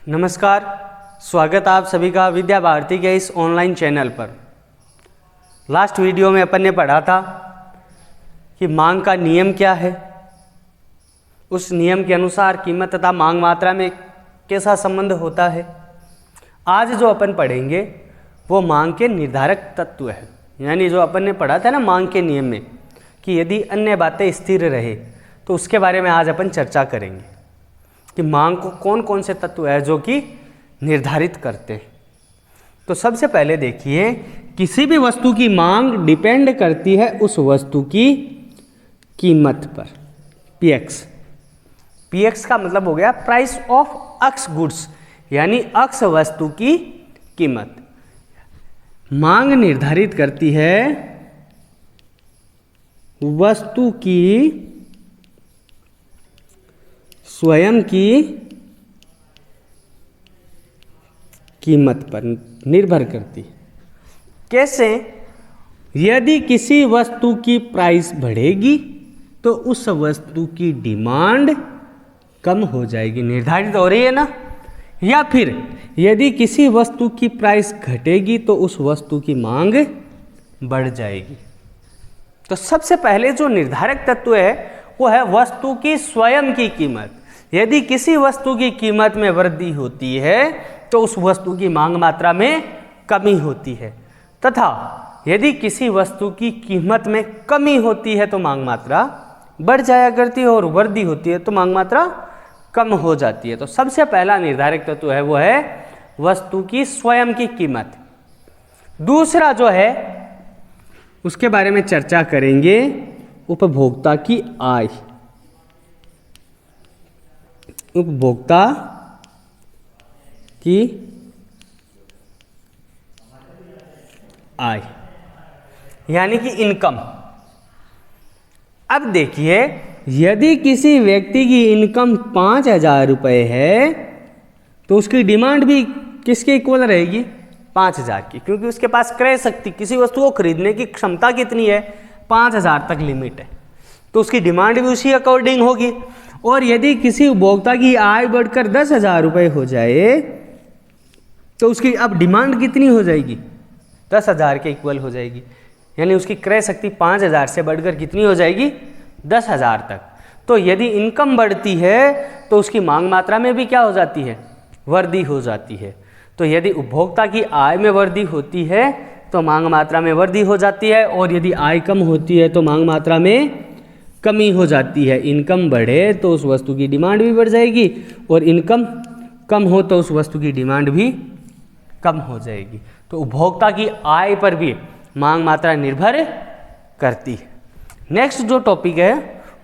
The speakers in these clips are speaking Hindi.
नमस्कार, स्वागत आप सभी का विद्या भारती के इस ऑनलाइन चैनल पर। लास्ट वीडियो में अपन ने पढ़ा था कि मांग का नियम क्या है, उस नियम के अनुसार कीमत तथा मांग मात्रा में कैसा संबंध होता है। आज जो अपन पढ़ेंगे वो मांग के निर्धारक तत्व है, यानी जो अपन ने पढ़ा था ना मांग के नियम में कि यदि अन्य बातें स्थिर रहे, तो उसके बारे में आज अपन चर्चा करेंगे कि मांग को कौन कौन से तत्व है जो कि निर्धारित करते हैं। तो सबसे पहले देखिए, किसी भी वस्तु की मांग डिपेंड करती है उस वस्तु की कीमत पर, पीएक्स। पीएक्स का मतलब हो गया प्राइस ऑफ एक्स गुड्स, यानी एक्स वस्तु की कीमत। मांग निर्धारित करती है वस्तु की स्वयं की कीमत पर निर्भर करती है। कैसे? यदि किसी वस्तु की प्राइस बढ़ेगी तो उस वस्तु की डिमांड कम हो जाएगी, निर्धारित हो रही है ना। या फिर यदि किसी वस्तु की प्राइस घटेगी तो उस वस्तु की मांग बढ़ जाएगी। तो सबसे पहले जो निर्धारक तत्व है वो है वस्तु की स्वयं की कीमत। यदि किसी वस्तु की कीमत में वृद्धि होती है तो उस वस्तु की मांग मात्रा में कमी होती है, तथा यदि किसी वस्तु की कीमत में कमी होती है तो मांग मात्रा बढ़ जाया करती है, और वृद्धि होती है तो मांग मात्रा कम हो जाती है। तो सबसे पहला निर्धारक तत्व है वो है वस्तु की स्वयं की कीमत। दूसरा जो है उसके बारे में चर्चा करेंगे, उपभोक्ता की आय। उपभोक्ता की आय यानी कि इनकम। अब देखिए, यदि किसी व्यक्ति की इनकम 5,000 रुपये है तो उसकी डिमांड भी किसके इक्वल रहेगी? 5,000 की, क्योंकि उसके पास क्रय शक्ति, किसी वस्तु को खरीदने की क्षमता कितनी है? 5,000 तक लिमिट है, तो उसकी डिमांड भी उसी अकॉर्डिंग होगी। और यदि किसी उपभोक्ता की आय बढ़कर 10,000 रुपये हो जाए तो उसकी अब डिमांड कितनी हो जाएगी? 10,000 के इक्वल हो जाएगी, यानी उसकी क्रय शक्ति 5,000 से बढ़कर कितनी हो जाएगी? 10,000 तक। तो यदि इनकम बढ़ती है तो उसकी मांग मात्रा में भी क्या हो जाती है? वृद्धि हो जाती है। तो यदि उपभोक्ता की आय में वृद्धि होती है तो मांग मात्रा में वृद्धि हो जाती है, और यदि आय कम होती है तो मांग मात्रा में कमी हो जाती है। इनकम बढ़े तो उस वस्तु की डिमांड भी बढ़ जाएगी, और इनकम कम हो तो उस वस्तु की डिमांड भी कम हो जाएगी। तो उपभोक्ता की आय पर भी मांग मात्रा निर्भर करती है। नेक्स्ट जो टॉपिक है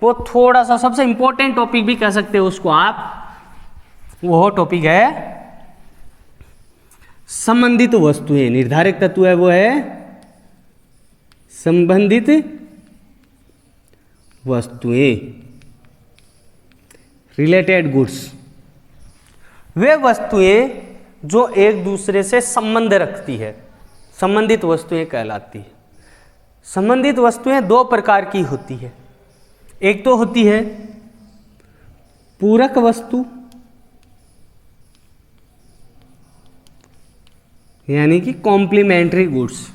वो थोड़ा सा सबसे इंपॉर्टेंट टॉपिक भी कह सकते हो उसको आप, वो टॉपिक है संबंधित वस्तुएं। निर्धारक तत्व है वो है संबंधित वस्तुएं, रिलेटेड गुड्स। वे वस्तुएं जो एक दूसरे से संबंध रखती है, संबंधित वस्तुएं कहलाती है। संबंधित वस्तुएं दो प्रकार की होती है। एक तो होती है पूरक वस्तु, यानी कि कॉम्प्लीमेंट्री गुड्स,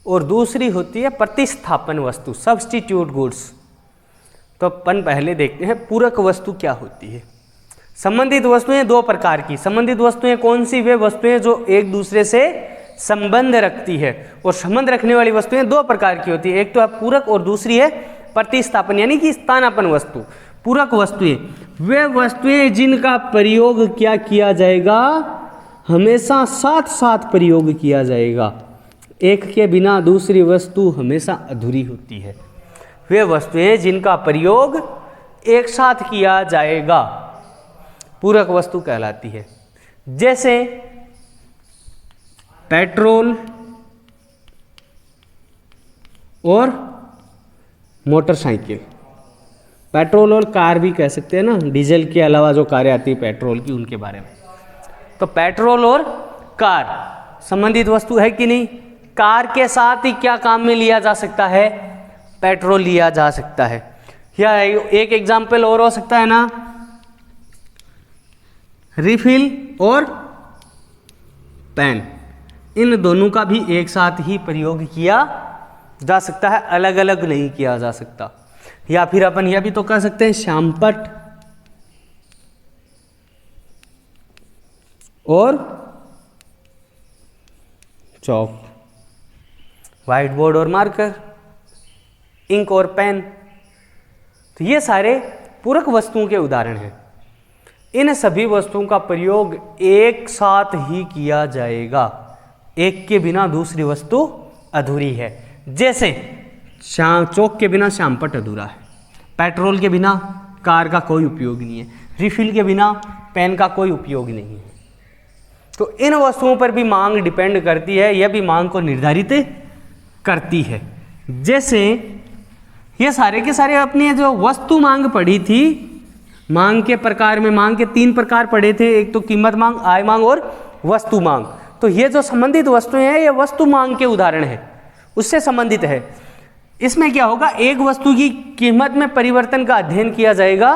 और दूसरी होती है प्रतिस्थापन वस्तु, सब्स्टिट्यूट गुड्स। तो अपन पहले देखते हैं पूरक वस्तु क्या होती है। संबंधित वस्तुएं दो प्रकार की। संबंधित वस्तुएं कौन सी? वे वस्तुएं जो एक दूसरे से संबंध रखती है, और संबंध रखने वाली वस्तुएं दो प्रकार की होती है। एक तो है पूरक और दूसरी है प्रतिस्थापन, यानी कि स्थानापन्न वस्तु। पूरक वस्तुएं वे वस्तुएं जिनका प्रयोग क्या किया जाएगा? हमेशा साथ साथ प्रयोग किया जाएगा, एक के बिना दूसरी वस्तु हमेशा अधूरी होती है। वे वस्तुएं जिनका प्रयोग एक साथ किया जाएगा पूरक वस्तु कहलाती है। जैसे पेट्रोल और मोटरसाइकिल। पेट्रोल और कार भी कह सकते हैं ना, डीजल के अलावा जो कारें आती है पेट्रोल की, उनके बारे में। तो पेट्रोल और कार संबंधित वस्तु है कि नहीं? कार के साथ ही क्या काम में लिया जा सकता है, पेट्रोल लिया जा सकता है। या एक एग्जाम्पल और हो सकता है ना, रिफिल और पेन, इन दोनों का भी एक साथ ही प्रयोग किया जा सकता है, अलग अलग नहीं किया जा सकता। या फिर अपन यह भी तो कह सकते हैं श्यामपट्ट और चौक, व्हाइट बोर्ड और मार्कर, इंक और पेन। तो ये सारे पूरक वस्तुओं के उदाहरण हैं। इन सभी वस्तुओं का प्रयोग एक साथ ही किया जाएगा, एक के बिना दूसरी वस्तु अधूरी है। जैसे चौक के बिना श्यामपट्ट अधूरा है, पेट्रोल के बिना कार का कोई उपयोग नहीं है, रिफिल के बिना पेन का कोई उपयोग नहीं है। तो इन वस्तुओं पर भी मांग डिपेंड करती है, यह भी मांग को निर्धारित करती है। जैसे ये सारे के सारे अपने जो वस्तु मांग पढ़ी थी, मांग के प्रकार में मांग के 3 प्रकार पढ़े थे, एक तो कीमत मांग, आय मांग और वस्तु मांग। तो ये जो संबंधित वस्तुएं हैं ये वस्तु मांग के उदाहरण है, उससे संबंधित है। इसमें क्या होगा, एक वस्तु की कीमत में परिवर्तन का अध्ययन किया जाएगा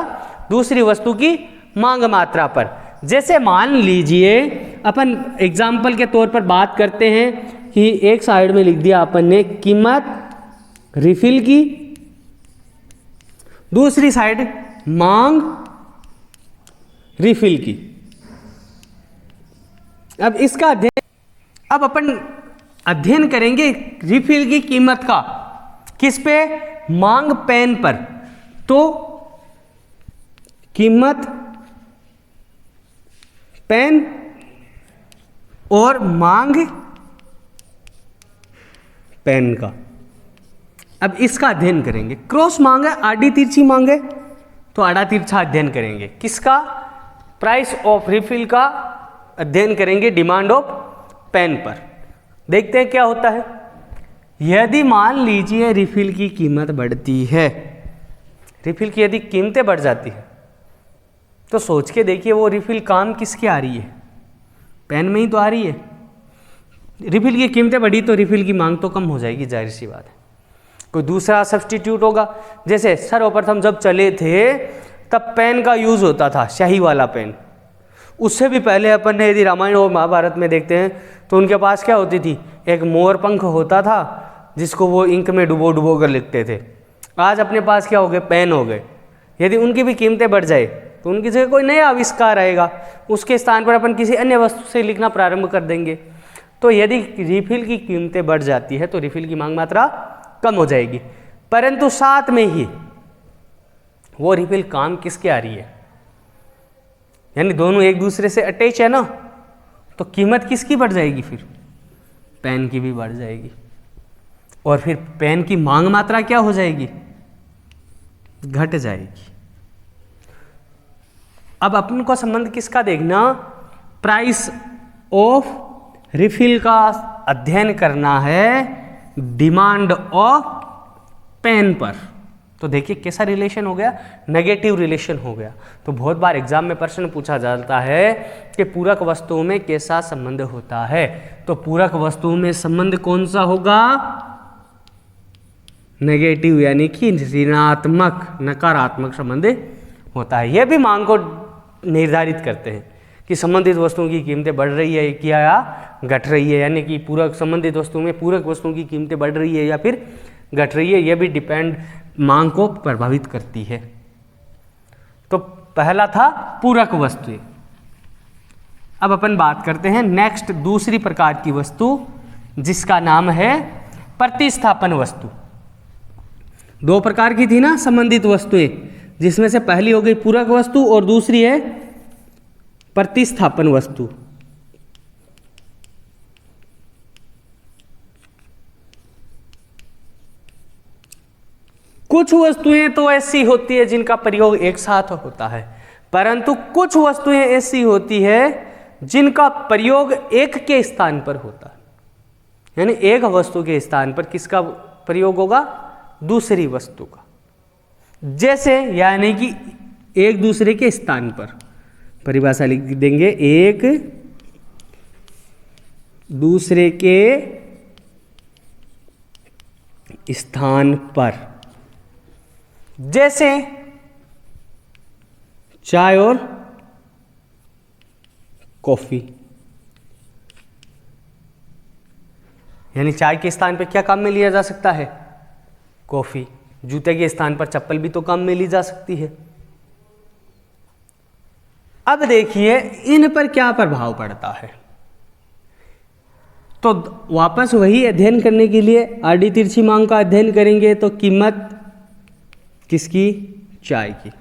दूसरी वस्तु की मांग मात्रा पर। जैसे मान लीजिए अपन एग्जाम्पल के तौर पर बात करते हैं कि एक साइड में लिख दिया अपन ने कीमत रिफिल की, दूसरी साइड मांग रिफिल की। अब इसका अध्ययन, अब अपन अध्ययन करेंगे रिफिल की कीमत का, किस पे, मांग पेन पर। तो कीमत पेन और मांग पेन का, अब इसका अध्ययन करेंगे। क्रॉस मांग है, आड़ी तिरछी मांग है, तो आड़ा तिरछा अध्ययन करेंगे। किसका, प्राइस ऑफ रिफिल का अध्ययन करेंगे डिमांड ऑफ पेन पर। देखते हैं क्या होता है। यदि मान लीजिए रिफिल की कीमत बढ़ती है, रिफिल की यदि कीमतें बढ़ जाती है, तो सोच के देखिए वो रिफिल काम किसकी आ रही है, पेन में ही तो आ रही है। रिफिल की कीमतें बढ़ी तो रिफिल की मांग तो कम हो जाएगी, जाहिर सी बात है। कोई दूसरा सब्स्टिट्यूट होगा। जैसे सर्वप्रथम जब चले थे तब पेन का यूज होता था, स्याही वाला पेन। उससे भी पहले अपन ने यदि रामायण और महाभारत में देखते हैं तो उनके पास क्या होती थी, एक मोर पंख होता था जिसको वो इंक में डुबो डुबो कर लिखते थे। आज अपने पास क्या हो गए, पेन हो गए। यदि उनकी भी कीमतें बढ़ जाए तो उनकी जगह कोई नया आविष्कार आएगा, उसके स्थान पर अपन किसी अन्य वस्तु से लिखना प्रारंभ कर देंगे। तो यदि रिफिल की कीमतें बढ़ जाती है तो रिफिल की मांग मात्रा कम हो जाएगी, परंतु साथ में ही वो रिफिल काम किसके आ रही है, यानी दोनों एक दूसरे से अटैच है ना, तो कीमत किसकी बढ़ जाएगी, फिर पेन की भी बढ़ जाएगी। और फिर पेन की मांग मात्रा क्या हो जाएगी, घट जाएगी। अब अपन को संबंध किसका देखना, प्राइस ऑफ रिफिल का अध्ययन करना है डिमांड ऑफ पेन पर। तो देखिए कैसा रिलेशन हो गया, नेगेटिव रिलेशन हो गया। तो बहुत बार एग्जाम में प्रश्न पूछा जाता है कि पूरक वस्तुओं में कैसा संबंध होता है। तो पूरक वस्तुओं में संबंध कौन सा होगा, नेगेटिव, यानी कि ऋणात्मक, नकारात्मक संबंध होता है। यह भी मांग को निर्धारित करते हैं कि संबंधित वस्तुओं की कीमतें बढ़ रही है क्या या घट रही है, यानी कि पूरक संबंधित वस्तुओं में पूरक वस्तुओं की कीमतें बढ़ रही है या फिर घट रही है। यह भी डिपेंड, मांग को प्रभावित करती है। तो पहला था पूरक वस्तुएं। अब अपन बात करते हैं नेक्स्ट दूसरी प्रकार की वस्तु, जिसका नाम है प्रतिस्थापन वस्तु। 2 प्रकार की थी ना संबंधित वस्तुएं, जिसमें से पहली हो गई पूरक वस्तु और दूसरी है प्रतिस्थापन वस्तु। कुछ वस्तुएं तो ऐसी होती है जिनका प्रयोग एक साथ होता है, परंतु कुछ वस्तुएं ऐसी होती है जिनका प्रयोग एक के स्थान पर होता है, यानी एक वस्तु के स्थान पर किसका प्रयोग होगा, दूसरी वस्तु का। जैसे यानी कि एक दूसरे के स्थान पर, परिभाषा लिख देंगे, एक दूसरे के स्थान पर, जैसे चाय और कॉफी। यानी चाय के स्थान पर क्या काम में लिया जा सकता है? कॉफी। जूते के स्थान पर चप्पल भी तो काम में ली जा सकती है। अब देखिए इन पर क्या प्रभाव पड़ता है। तो वापस वही अध्ययन करने के लिए आड़ी तिरछी मांग का अध्ययन करेंगे। तो कीमत किसकी? चाय की।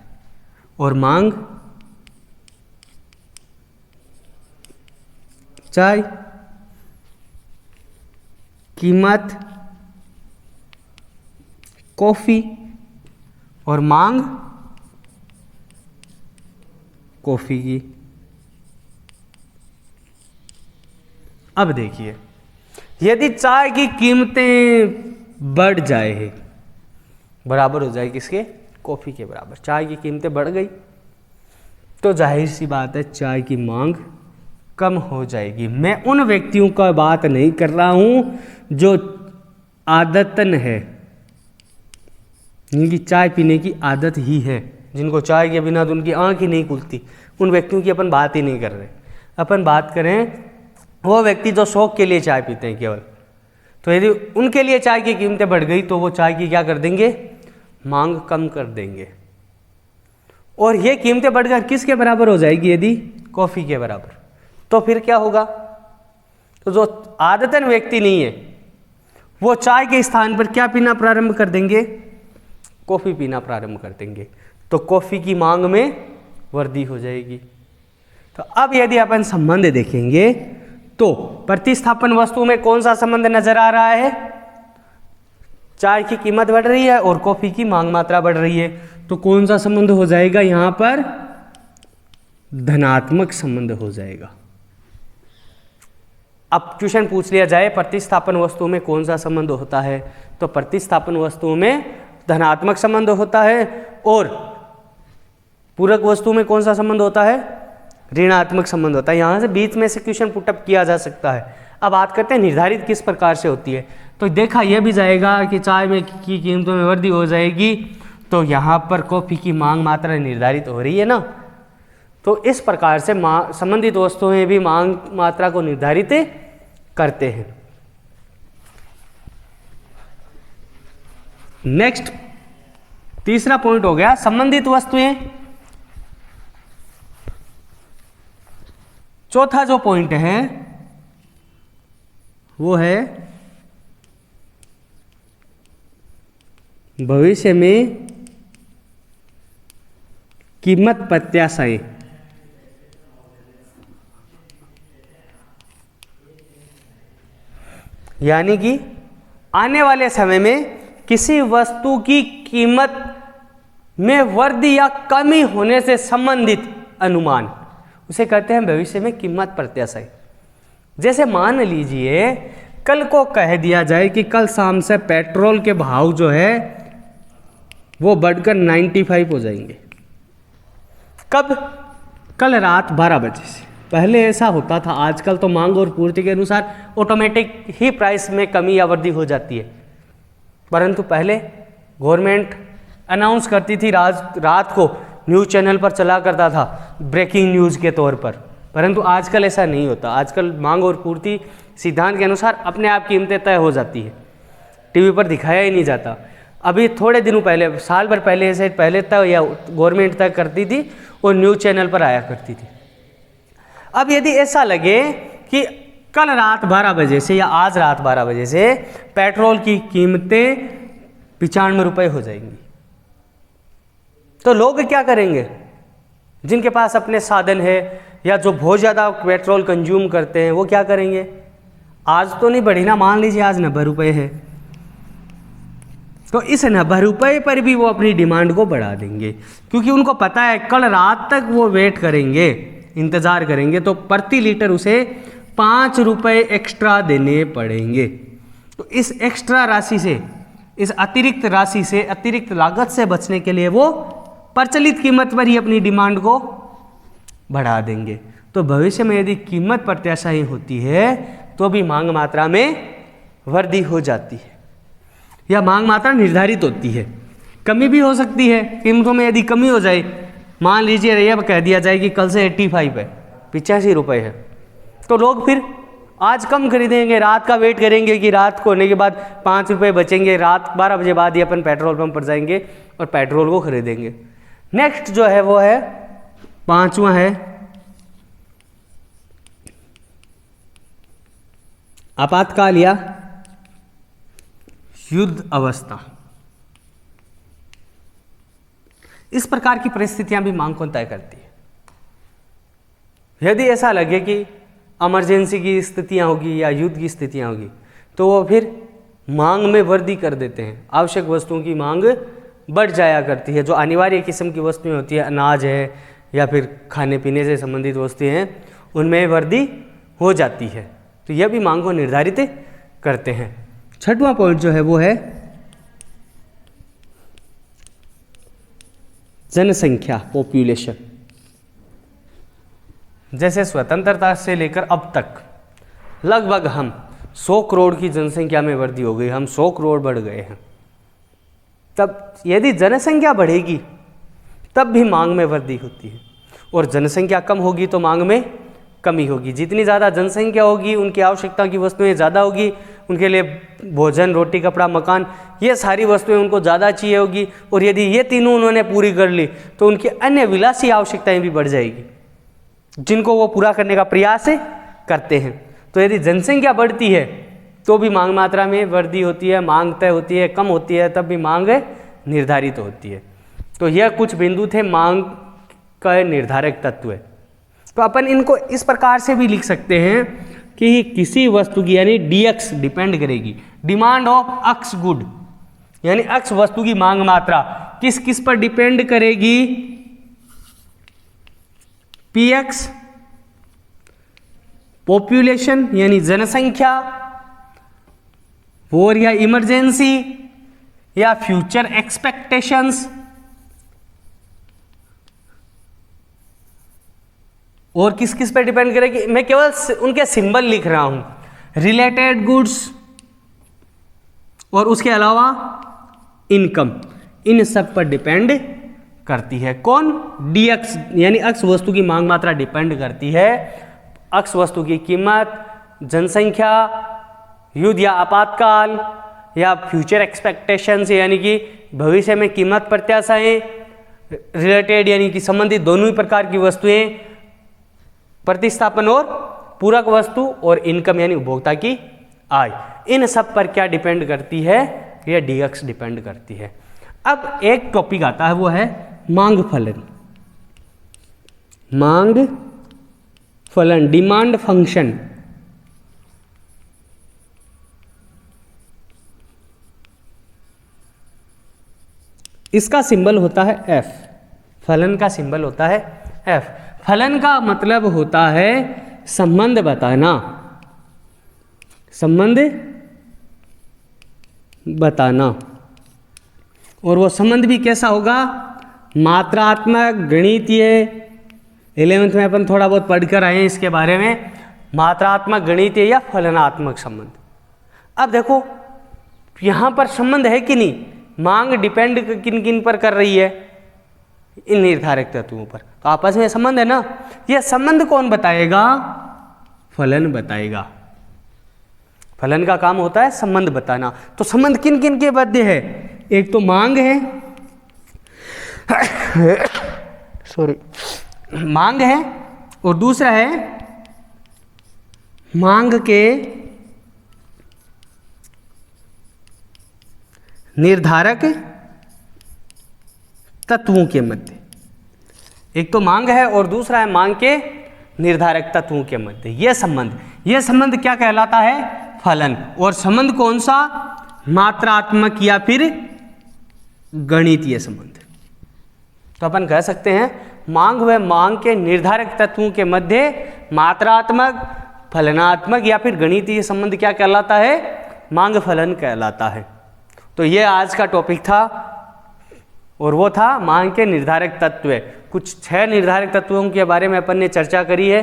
और मांग चाय, कीमत कॉफी और मांग कॉफी की। अब देखिए यदि चाय की कीमतें बढ़ जाए, बराबर हो जाए किसके? कॉफी के बराबर। चाय की कीमतें बढ़ गई तो जाहिर सी बात है चाय की मांग कम हो जाएगी। मैं उन व्यक्तियों का बात नहीं कर रहा हूं जो आदतन है, जिनकी चाय पीने की आदत ही है, जिनको चाय के बिना तो उनकी आंख ही नहीं खुलती। उन व्यक्तियों की अपन बात ही नहीं कर रहे। अपन बात करें वो व्यक्ति जो शौक के लिए चाय पीते हैं केवल। तो यदि उनके लिए चाय की कीमतें बढ़ गई तो वो चाय की क्या कर देंगे? मांग कम कर देंगे। और ये कीमतें बढ़कर किसके बराबर हो जाएगी? यदि कॉफ़ी के बराबर। तो फिर क्या होगा? तो जो आदतन व्यक्ति नहीं है वो चाय के स्थान पर क्या पीना प्रारंभ कर देंगे? कॉफ़ी पीना प्रारंभ कर देंगे। तो कॉफ़ी की मांग में वृद्धि हो जाएगी। तो अब यदि अपन संबंध देखेंगे तो प्रतिस्थापन वस्तु में कौन सा संबंध नजर आ रहा है? चाय की कीमत बढ़ रही है और कॉफी की मांग मात्रा बढ़ रही है। तो कौन सा संबंध हो जाएगा यहां पर? धनात्मक संबंध हो जाएगा। अब क्वेश्चन पूछ लिया जाए प्रतिस्थापन वस्तु में कौन सा संबंध होता है, तो प्रतिस्थापन वस्तु में धनात्मक संबंध होता है और पूरक वस्तु में कौन सा संबंध होता है? ऋणात्मक संबंध होता है। यहां से बीच में से क्वेश्चन पुटअप किया जा सकता है। अब बात करते हैं निर्धारित किस प्रकार से होती है। तो देखा यह भी जाएगा कि चाय में की कीमतों में वृद्धि हो जाएगी, तो यहाँ पर कॉफी की मांग मात्रा निर्धारित हो रही है ना। तो इस प्रकार से संबंधित वस्तुएं भी मांग मात्रा को निर्धारित करते हैं। नेक्स्ट तीसरा पॉइंट हो गया संबंधित वस्तुएं। चौथा जो पॉइंट है वो है भविष्य में कीमत प्रत्याशाएं। यानी कि आने वाले समय में किसी वस्तु की कीमत में वृद्धि या कमी होने से संबंधित अनुमान, उसे कहते हैं भविष्य में कीमत प्रत्याशा। जैसे मान लीजिए कल को कह दिया जाए कि कल शाम से पेट्रोल के भाव जो है वो बढ़कर 95 हो जाएंगे। कब? कल रात 12 बजे से। पहले ऐसा होता था, आजकल तो मांग और पूर्ति के अनुसार ऑटोमेटिक ही प्राइस में कमी या वृद्धि हो जाती है। परंतु पहले गवर्नमेंट अनाउंस करती थी, रात को न्यूज़ चैनल पर चला करता था ब्रेकिंग न्यूज़ के तौर पर। परंतु आजकल ऐसा नहीं होता। आजकल मांग और पूर्ति सिद्धांत के अनुसार अपने आप कीमतें तय हो जाती है, टीवी पर दिखाया ही नहीं जाता। अभी थोड़े दिनों पहले, साल भर पहले से पहले तय या गवर्नमेंट तय करती थी और न्यूज़ चैनल पर आया करती थी। अब यदि ऐसा लगे कि कल रात 12 बजे से या आज रात 12 बजे से पेट्रोल की कीमतें 95 रुपये हो जाएंगी, तो लोग क्या करेंगे? जिनके पास अपने साधन है या जो बहुत ज़्यादा पेट्रोल कंज्यूम करते हैं वो क्या करेंगे? आज तो नहीं बढ़ी ना, मान लीजिए आज 90 रुपये है, तो इस 90 रुपये पर भी वो अपनी डिमांड को बढ़ा देंगे, क्योंकि उनको पता है कल रात तक वो वेट करेंगे, इंतज़ार करेंगे, तो प्रति लीटर उसे 5 रुपये एक्स्ट्रा देने पड़ेंगे। तो इस एक्स्ट्रा राशि से, इस अतिरिक्त राशि से, अतिरिक्त लागत से बचने के लिए वो प्रचलित कीमत पर ही अपनी डिमांड को बढ़ा देंगे। तो भविष्य में यदि कीमत प्रत्याशाएं होती है तो भी मांग मात्रा में वृद्धि हो जाती है। या मांग मात्रा निर्धारित होती है। कमी भी हो सकती है, कीमतों में यदि कमी हो जाए, मान लीजिए यह कह दिया जाए कि कल से 85 है, 85 रुपये है, तो लोग फिर आज कम खरीदेंगे, रात का वेट करेंगे कि रात को होने के बाद 5 रुपये बचेंगे, रात 12 बजे बाद ही अपन पेट्रोल पंप पर जाएंगे और पेट्रोल को खरीदेंगे। नेक्स्ट जो है वो है 5वां है आपातकाल या युद्ध अवस्था। इस प्रकार की परिस्थितियां भी मांग को तय करती है। यदि ऐसा लगे कि इमरजेंसी की स्थितियां होगी या युद्ध की स्थितियां होगी, तो वो फिर मांग में वृद्धि कर देते हैं। आवश्यक वस्तुओं की मांग बढ़ जाया करती है। जो अनिवार्य किस्म की वस्तुएं होती है, अनाज है या फिर खाने पीने से संबंधित वस्तुएं हैं, उनमें वृद्धि हो जाती है। तो यह भी मांग को निर्धारित करते हैं। 6वां पॉइंट जो है वो है जनसंख्या, पॉपुलेशन। जैसे स्वतंत्रता से लेकर अब तक लगभग हम 100 करोड़ की जनसंख्या में वृद्धि हो गई, हम 100 करोड़ बढ़ गए हैं। तब यदि जनसंख्या बढ़ेगी तब भी मांग में वृद्धि होती है, और जनसंख्या कम होगी तो मांग में कमी होगी। जितनी ज़्यादा जनसंख्या होगी उनकी आवश्यकता की वस्तुएं ज़्यादा होगी, उनके लिए भोजन, रोटी, कपड़ा, मकान, ये सारी वस्तुएं उनको ज़्यादा चाहिए होगी। और यदि ये तीनों उन्होंने पूरी कर ली तो उनकी अन्य विलासी आवश्यकताएं भी बढ़ जाएगी, जिनको वो पूरा करने का प्रयास करते हैं। तो यदि जनसंख्या बढ़ती है तो भी मांग मात्रा में वृद्धि होती है, मांग तय होती है। कम होती है तब भी मांग निर्धारित होती है। तो यह कुछ बिंदु थे मांग का निर्धारक तत्व। तो अपन इनको इस प्रकार से भी लिख सकते हैं कि किसी वस्तु की यानी DX डिपेंड करेगी, डिमांड ऑफ अक्स गुड, यानी अक्स वस्तु की मांग मात्रा किस किस पर डिपेंड करेगी? PX पॉपुलेशन यानी जनसंख्या, वॉर या इमरजेंसी, या फ्यूचर एक्सपेक्टेशंस, और किस किस पे डिपेंड करेगी? मैं केवल उनके सिंबल लिख रहा हूं। रिलेटेड गुड्स और उसके अलावा इनकम, इन सब पर डिपेंड करती है। कौन? DX यानी अक्स वस्तु की मांग मात्रा डिपेंड करती है। अक्स वस्तु की कीमत, जनसंख्या, युद्ध या आपातकाल, या फ्यूचर एक्सपेक्टेशंस यानी कि भविष्य में कीमत प्रत्याशाएं, रिलेटेड यानी कि संबंधित दोनों ही प्रकार की वस्तुएं, प्रतिस्थापन और पूरक वस्तु, और इनकम यानी उपभोक्ता की आय, इन सब पर क्या डिपेंड करती है? यह DX डिपेंड करती है। अब एक टॉपिक आता है, वो है मांग फलन। मांग फलन, डिमांड फंक्शन। इसका सिंबल होता है F। फलन का सिंबल होता है F। फलन का मतलब होता है संबंध बताना, संबंध बताना। और वो संबंध भी कैसा होगा? मात्रात्मक, गणितीय। 11th में अपन थोड़ा बहुत पढ़कर आए हैं इसके बारे में, मात्रात्मक, गणितीय या फलनात्मक संबंध। अब देखो यहां पर संबंध है कि नहीं? मांग डिपेंड किन किन पर कर रही है? इन निर्धारक तत्वों पर। तो आपस में संबंध है ना। यह संबंध कौन बताएगा? फलन बताएगा। फलन का काम होता है संबंध बताना। तो संबंध किन किन के मध्य है? एक तो मांग है, सॉरी, मांग है, और दूसरा है मांग के निर्धारक तत्वों के मध्य। एक तो मांग है और दूसरा है मांग के निर्धारक तत्वों के मध्य। यह संबंध क्या कहलाता है? फलन। और संबंध कौन सा? मात्रात्मक या फिर गणितीय संबंध। तो अपन कह सकते हैं मांग व मांग के निर्धारक तत्वों के मध्य मात्रात्मक, फलनात्मक या फिर गणितीय संबंध क्या कहलाता है? मांग फलन कहलाता है। तो ये आज का टॉपिक था, और वो था मांग के निर्धारक तत्व। कुछ 6 निर्धारक तत्वों के बारे में अपन ने चर्चा करी है,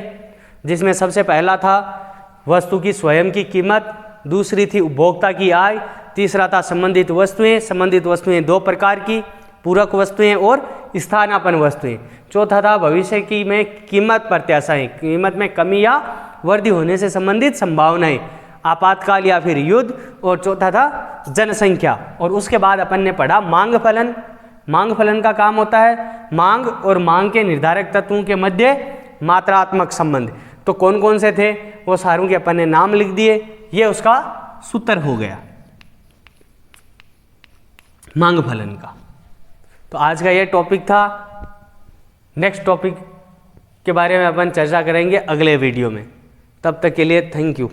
जिसमें सबसे पहला था वस्तु की स्वयं की कीमत, दूसरी थी उपभोक्ता की आय, तीसरा था संबंधित वस्तुएं। संबंधित वस्तुएं दो प्रकार की, पूरक वस्तुएं और स्थानापन्न वस्तुएं। चौथा था भविष्य की में कीमत प्रत्याशाएं, कीमत में कमी या वृद्धि होने से संबंधित संभावनाएं, आपातकाल या फिर युद्ध। और चौथा था जनसंख्या। और उसके बाद अपन ने पढ़ा मांग फलन। मांग फलन का काम होता है मांग और मांग के निर्धारक तत्वों के मध्य मात्रात्मक संबंध। तो कौन कौन से थे वो सारों के अपन ने नाम लिख दिए, ये उसका सूत्र हो गया मांग फलन का। तो आज का ये टॉपिक था। नेक्स्ट टॉपिक के बारे में अपन चर्चा करेंगे अगले वीडियो में। तब तक के लिए थैंक यू।